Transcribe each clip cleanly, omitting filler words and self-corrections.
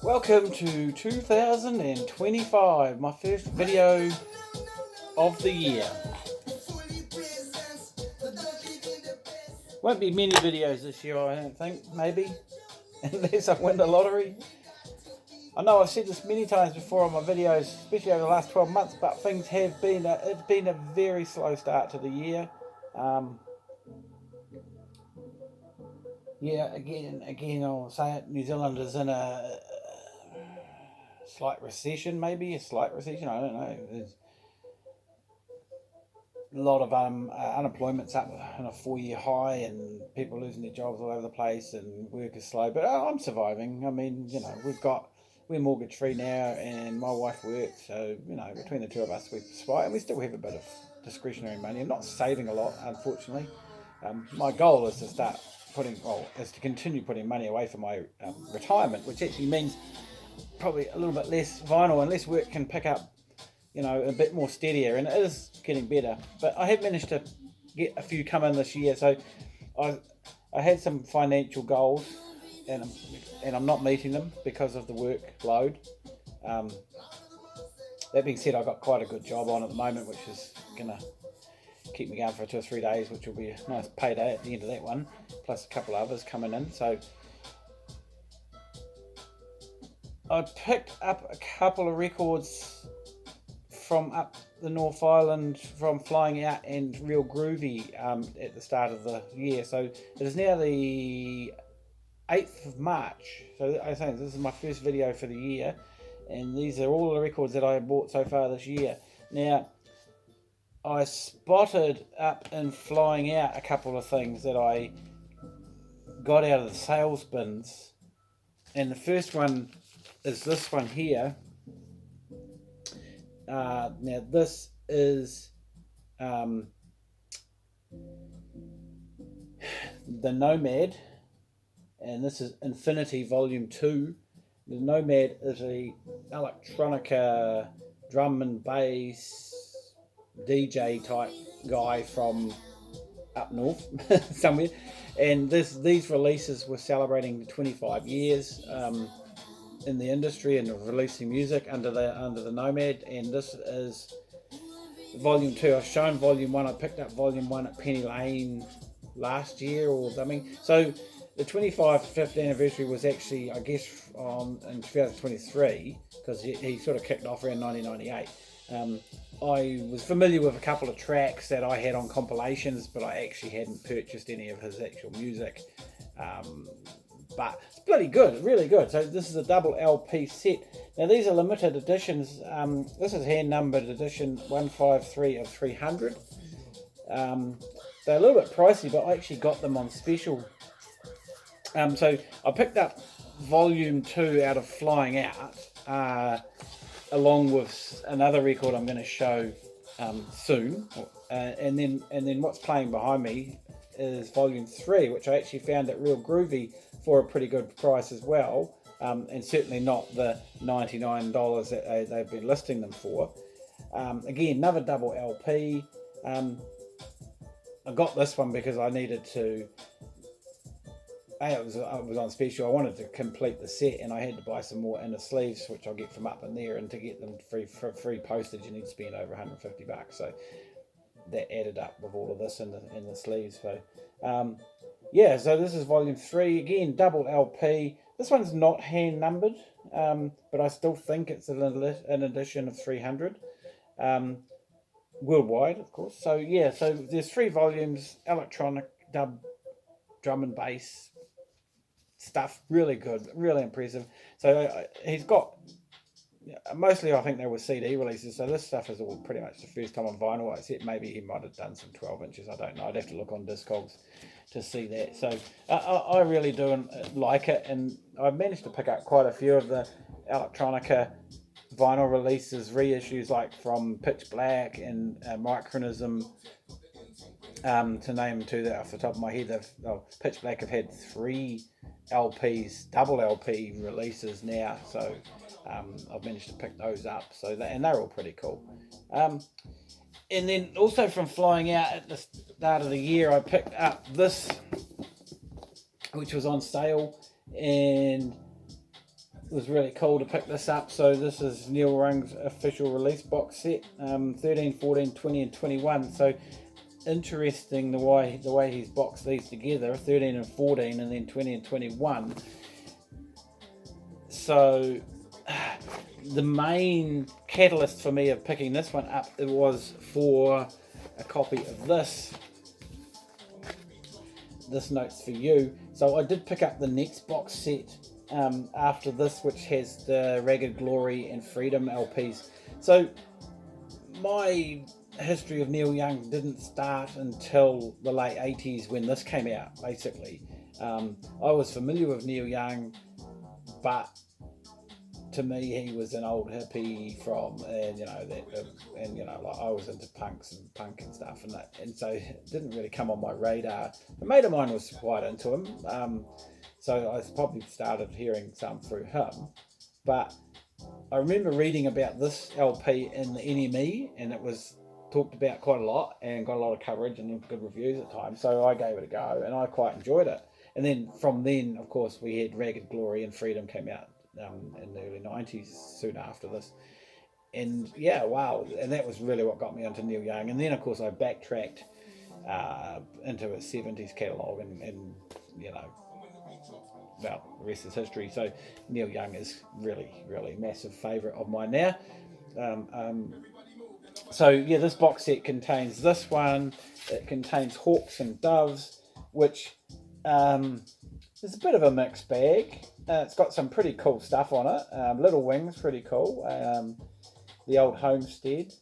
Welcome to 2025, my first video of the year. Won't be many videos this year, I don't think, maybe, unless I win the lottery. I know I've said this many times before on my videos, especially over the last 12 months, but things have been, it's been a very slow start to the year. Again, I'll say it, New Zealand is in a slight recession, I don't know. There's a lot of unemployment's up on a 4-year high, and people losing their jobs all over the place, and work is slow, but I'm surviving. I mean, we're mortgage free now, and my wife works, so between the two of us we survive, and we still have a bit of discretionary money. I'm not saving a lot, unfortunately. My goal is to continue putting money away for my retirement, which actually means probably a little bit less vinyl, unless work can pick up, a bit more steadier, and it is getting better. But I have managed to get a few come in this year, so I had some financial goals, and I'm not meeting them because of the workload. That being said, I've got quite a good job on at the moment, which is gonna keep me going for 2 or 3 days, which will be a nice payday at the end of that one, plus a couple of others coming in. So I picked up a couple of records from up the North Island from Flying Out and Real Groovy at the start of the year. So it is now the 8th of March. So I think this is my first video for the year, and these are all the records that I have bought so far this year. Now, I spotted up in Flying Out a couple of things that I got out of the sales bins, and the first one is this one here. Now this is the Nomad, and this is Infinity Volume 2. The Nomad is a electronica drum and bass DJ type guy from up north somewhere, and these releases were celebrating 25 years in the industry and releasing music under the Nomad, and this is Volume 2. I've shown Volume 1. I picked up Volume 1 at Penny Lane last year or something. So the 25th anniversary was actually, I guess, in 2023, because he sort of kicked off around 1998. I was familiar with a couple of tracks that I had on compilations, but I actually hadn't purchased any of his actual music. But it's bloody good, really good. So this is a double LP set. Now these are limited editions. This is hand numbered edition 153 of 300. They're a little bit pricey, but I actually got them on special. So I picked up Volume 2 out of Flying Out, along with another record I'm going to show soon. And then what's playing behind me is Volume 3, which I actually found at Real Groovy for a pretty good price as well, and certainly not the $99 that they've been listing them for. Again, another double LP. I got this one because I needed to. It was on special. I wanted to complete the set, and I had to buy some more inner sleeves, which I'll get from up in there. And to get them free postage, you need to spend over $150. So that added up with all of this in the sleeves. So so this is Volume 3, again double LP. This one's not hand numbered, but I still think it's an edition of 300, worldwide, of course. So so there's 3 volumes, electronic drum and bass stuff, really good, really impressive. So he's got, mostly I think they were CD releases, so this stuff is all pretty much the first time on vinyl, except maybe he might have done some 12 inches, I don't know. I'd have to look on Discogs to see that. So I really do like it, and I've managed to pick up quite a few of the electronica vinyl releases, reissues, like from Pitch Black and Micronism, to name 2 that off the top of my head. Pitch Black have had 3 LPs, double LP releases now, so I've managed to pick those up. And they're all pretty cool. And then also from Flying Out at the start of the year, I picked up this, which was on sale, and was really cool to pick this up. So this is Neil Young's official release box set, 13, 14, 20 and 21. So interesting the way he's boxed these together, 13 and 14 and then 20 and 21. So the main catalyst for me of picking this one up, it was for a copy of this Notes for You. So I did pick up the next box set after this, which has the Ragged Glory and Freedom LPs. So my history of Neil Young didn't start until the late 80s when this came out, basically. I was familiar with Neil Young, but to me he was an old hippie from, and like I was into punk and stuff, and so it didn't really come on my radar. A mate of mine was quite into him, so I probably started hearing some through him. But I remember reading about this LP in the NME, and it was talked about quite a lot and got a lot of coverage and good reviews at times. So I gave it a go, and I quite enjoyed it. And then from then, of course, we had Ragged Glory and Freedom came out in the early 90s, soon after this. And yeah, wow. And that was really what got me into Neil Young. And then, of course, I backtracked into his 70s catalogue and well, the rest is history. So Neil Young is really, really massive favourite of mine now. So yeah, this box set contains this one. It contains Hawks and Doves, which is a bit of a mixed bag. It's got some pretty cool stuff on it. Little Wings, pretty cool. The Old Homestead.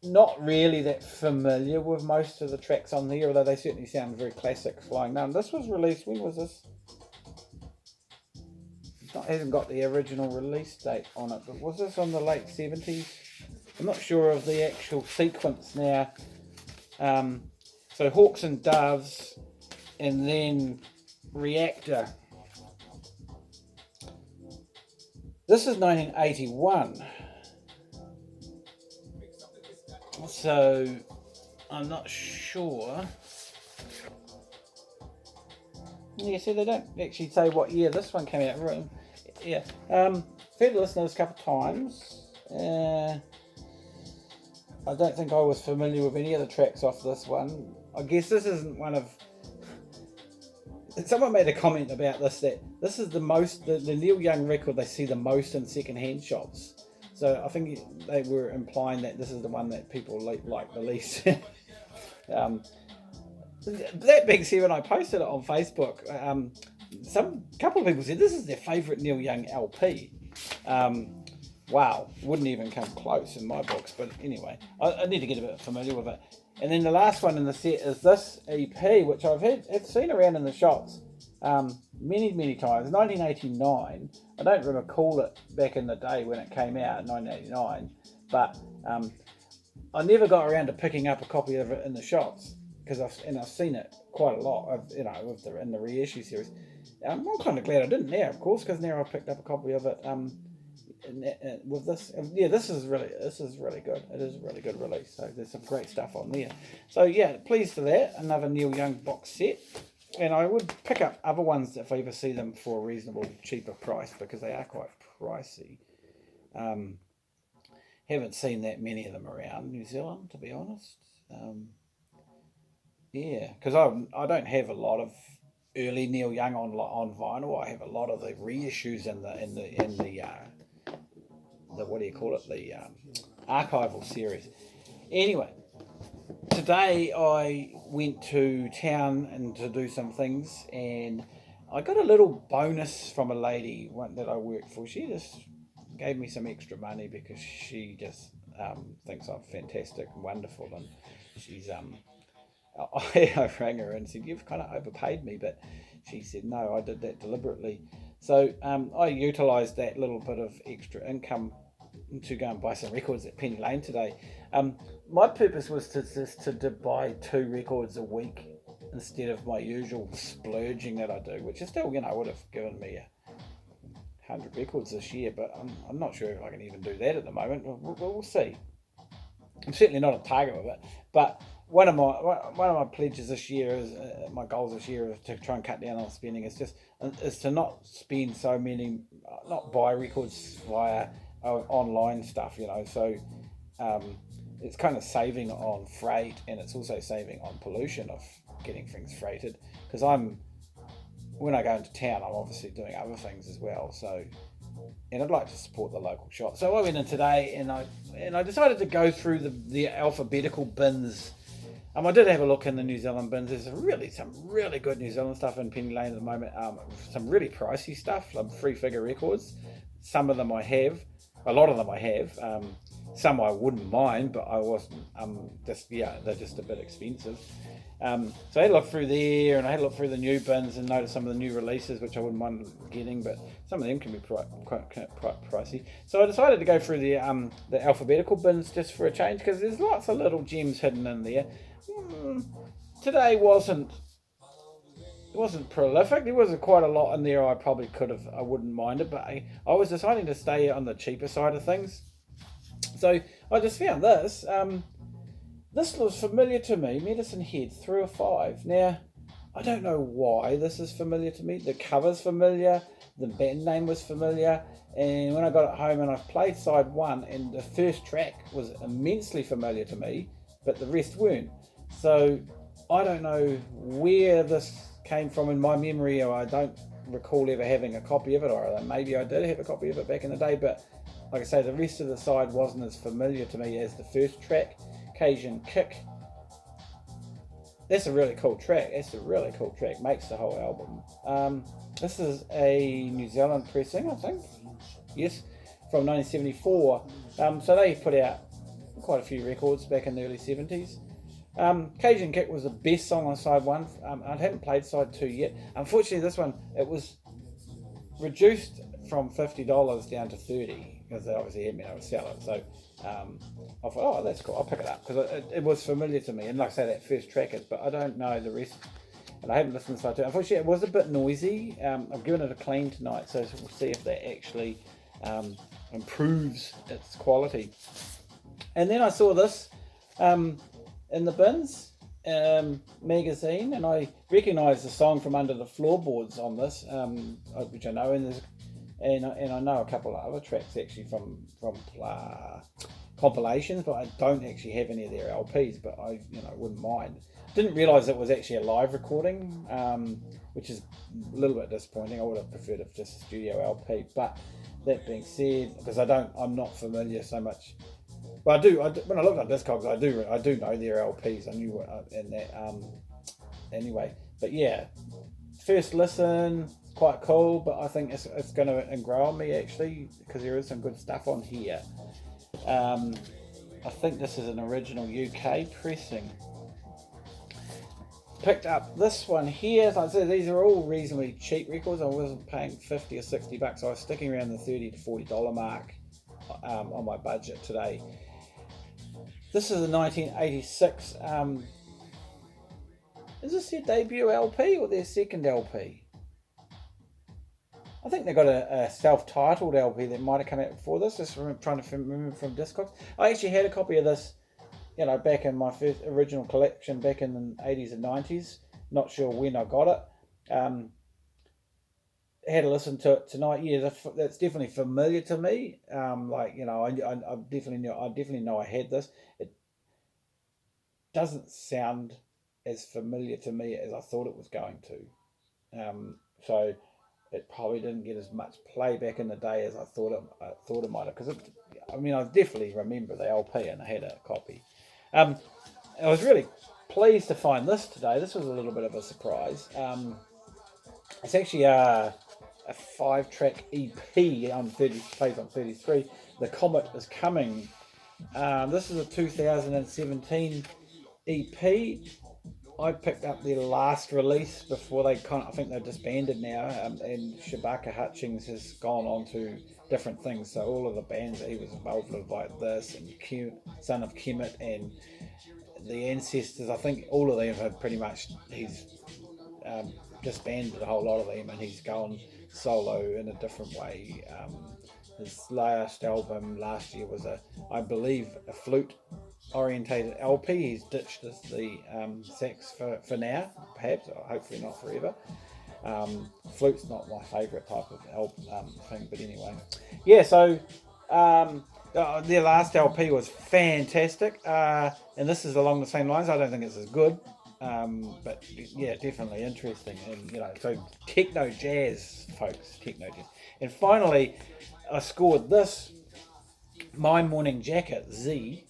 Not really that familiar with most of the tracks on here, although they certainly sound very classic. Flying Nun. This was released, when was this? It hasn't got the original release date on it, but was this on the late 70s? I'm not sure of the actual sequence now. So Hawks and Doves, and then Reactor. This is 1981. So I'm not sure. Yeah, see, they don't actually say what year this one came out. Yeah, I've had to listen to this a couple of times. I don't think I was familiar with any of the tracks off this one. I guess this isn't one of... Someone made a comment about this, that this is the Neil Young record they see the most in second-hand shops. So I think they were implying that this is the one that people like the least. That being said, when I posted it on Facebook, couple of people said this is their favourite Neil Young LP. Wow, wouldn't even come close in my books. But anyway, I need to get a bit familiar with it. And then the last one in the set is this EP, which I've seen around in the shops many times. 1989. I don't recall it back in the day when it came out, 1989. But I never got around to picking up a copy of it in the shops because I've seen it quite a lot. In the reissue series. I'm kind of glad I didn't now, of course, because now I've picked up a copy of it. With this, yeah, this is really good. It is a really good release. So there's some great stuff on there. So yeah, pleased for that. Another Neil Young box set, and I would pick up other ones if I ever see them for a reasonable, cheaper price because they are quite pricey. Haven't seen that many of them around New Zealand, to be honest. Yeah, because I don't have a lot of early Neil Young on vinyl. I have a lot of the reissues in the what do you call it? The archival series. Anyway, today I went to town and to do some things, and I got a little bonus from a lady that I work for. She just gave me some extra money because she just thinks I'm fantastic and wonderful, and she's I rang her and said, "You've kind of overpaid me," but she said, "No, I did that deliberately." So I utilised that little bit of extra income to go and buy some records at Penny Lane today. My purpose was to buy 2 records a week instead of my usual splurging that I do, which is still, would have given me 100 records this year, but I'm not sure if I can even do that at the moment. We'll see. I'm certainly not a target of it, but one of my pledges this year is my goals this year is to try and cut down on spending. Is to not spend so many, not buy records via online stuff. So it's kind of saving on freight, and it's also saving on pollution of getting things freighted. Because when I go into town, I'm obviously doing other things as well. So, and I'd like to support the local shop. So I went in today, and I decided to go through the alphabetical bins. I did have a look in the New Zealand bins. There's some really good New Zealand stuff in Penny Lane at the moment. Some really pricey stuff, like 3-figure records. Some of them I have. A lot of them I have. Some I wouldn't mind, but I wasn't. They're just a bit expensive. So I had a look through there, and I had a look through the new bins and noticed some of the new releases, which I wouldn't mind getting, but some of them can be quite pricey. So I decided to go through the alphabetical bins just for a change, because there's lots of little gems hidden in there. Today wasn't prolific. There was quite a lot in there. I wouldn't mind it, but I was deciding to stay on the cheaper side of things. So I just found this. This looks familiar to me, Medicine Head 305. Now, I don't know why this is familiar to me. The cover's familiar, the band name was familiar, and when I got it home and I played side 1, and the first track was immensely familiar to me, but the rest weren't. So I don't know where this came from in my memory, or I don't recall ever having a copy of it, or maybe I did have a copy of it back in the day, but like I say, the rest of the side wasn't as familiar to me as the first track. Cajun Kick. That's a really cool track. Makes the whole album. This is a New Zealand pressing, I think. Yes, from 1974. So they put out quite a few records back in the early 70s. Cajun Kick was the best song on side 1. I haven't played side 2 yet. Unfortunately, this one, it was reduced from $50 down to $30, because they obviously had me able to sell it. So I thought, that's cool, I'll pick it up, because it was familiar to me. And like I say, that first track is, but I don't know the rest. And I haven't listened to side 2. Unfortunately, it was a bit noisy. I've given it a clean tonight, so we'll see if that actually improves its quality. And then I saw this in the bins magazine, and I recognised the song from Under the Floorboards on this, which I know, and I know a couple of other tracks actually from compilations, but I don't actually have any of their LPs, but I wouldn't mind. Didn't realise it was actually a live recording, which is a little bit disappointing. I would have preferred it just a studio LP, but that being said, because I'm not familiar so much. But I do. When I look at Discogs, I do know their LPs. I knew in that. Anyway, but yeah, first listen, quite cool. But I think it's going to grow on me actually, because there is some good stuff on here. I think this is an original UK pressing. Picked up this one here. Like I said, these are all reasonably cheap records. I wasn't paying $50 or $60. I was sticking around the $30 to $40 mark on my budget today. This is a 1986. Is this their debut LP or their second LP? I think they got a self-titled LP that might have come out before this. Just trying to remember from Discogs. I actually had a copy of this, back in my first original collection back in the 80s and 90s. Not sure when I got it. Had to listen to it tonight. Yeah, that's definitely familiar to me. I definitely know I had this. It doesn't sound as familiar to me as I thought it was going to. So it probably didn't get as much play back in the day as I thought it might have. Because I definitely remember the LP and I had a copy. I was really pleased to find this today. This was a little bit of a surprise. It's actually a 5-track EP on 30, plays on 33. The Comet is Coming. This is a 2017 EP. I picked up their last release before they I think they're disbanded now, and Shabaka Hutchings has gone on to different things. So all of the bands that he was involved with, like this and Son of Kemet and the Ancestors, I think all of them have pretty much, he's disbanded a whole lot of them, and he's gone solo in a different way. His last album last year was I believe a flute orientated LP. He's ditched the sax for now, perhaps, or hopefully not forever. Flute's not my favourite type of thing, but anyway. Yeah, so their last LP was fantastic, and this is along the same lines. I don't think it's as good, but yeah, definitely interesting. And so techno jazz, folks, techno jazz. And finally, I scored this My Morning Jacket Z.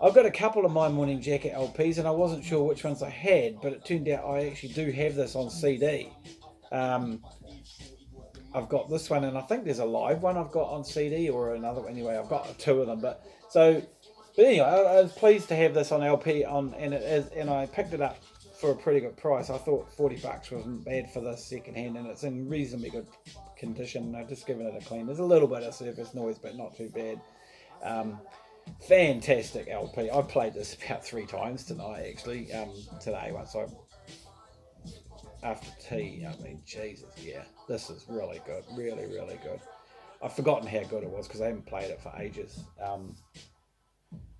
I've got a couple of My Morning Jacket LPs, and I wasn't sure which ones I had, but it turned out I actually do have this on CD. I've got this one, and I think there's a live one I've got on CD, or another one. Anyway, I've got two of them. But anyway, I was pleased to have this on LP, and I picked it up for a pretty good price. I thought $40 wasn't bad for this second hand, and it's in reasonably good condition. I've just given it a clean. There's a little bit of surface noise, but not too bad. Fantastic LP. I've played this about 3 times tonight, actually. Today, once after tea. I mean, Jesus, yeah, this is really good, really, really good. I've forgotten how good it was because I haven't played it for ages.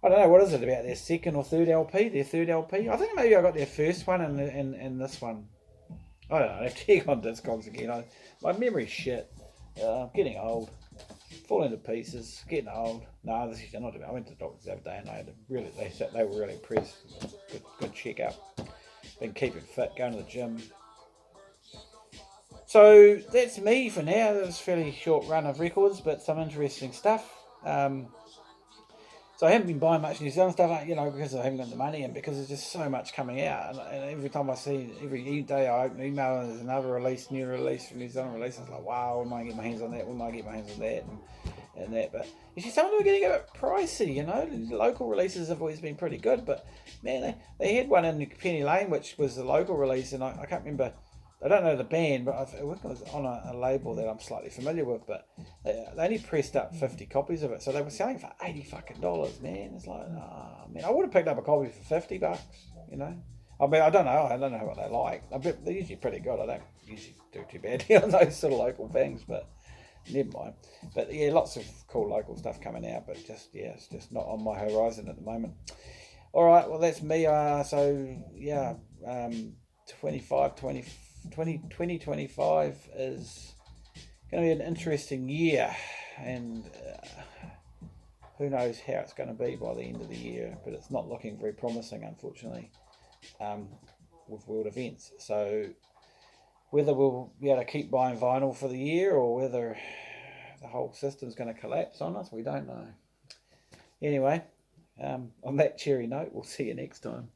I don't know, what is it about their second or third LP? Their third LP? I think maybe I got their first one and this one. I don't know. I have to check on Discogs again. My memory's shit. I'm getting old. Falling to pieces. Getting old. No, this is not. I went to the doctors the other day and they were really impressed. Good check up. Been keeping fit, going to the gym. So that's me for now. That was a fairly short run of records, but some interesting stuff. So I haven't been buying much New Zealand stuff, because I haven't got the money and because there's just so much coming out. And every time I see, every day I open an email and there's another release, new release from New Zealand release, I was like, wow, when am I get my hands on that? When am I get my hands on that? And that. But you see, some of them are getting a bit pricey, The local releases have always been pretty good, but man, they had one in Penny Lane, which was the local release, and I can't remember. I don't know the band, but I think it was on a label that I'm slightly familiar with. But they only pressed up 50 copies of it, so they were selling for $80, man. It's like, man, I would have picked up a copy for $50, I mean, I don't know what they like. I bet they're usually pretty good. I don't usually do too badly on those sort of local things, but never mind. But yeah, lots of cool local stuff coming out, but it's just not on my horizon at the moment. All right, well that's me. 2025 is going to be an interesting year, and who knows how it's going to be by the end of the year, but it's not looking very promising, unfortunately, with world events. So whether we'll be able to keep buying vinyl for the year or whether the whole system's going to collapse on us, we don't know. Anyway, on that cheery note, we'll see you next time.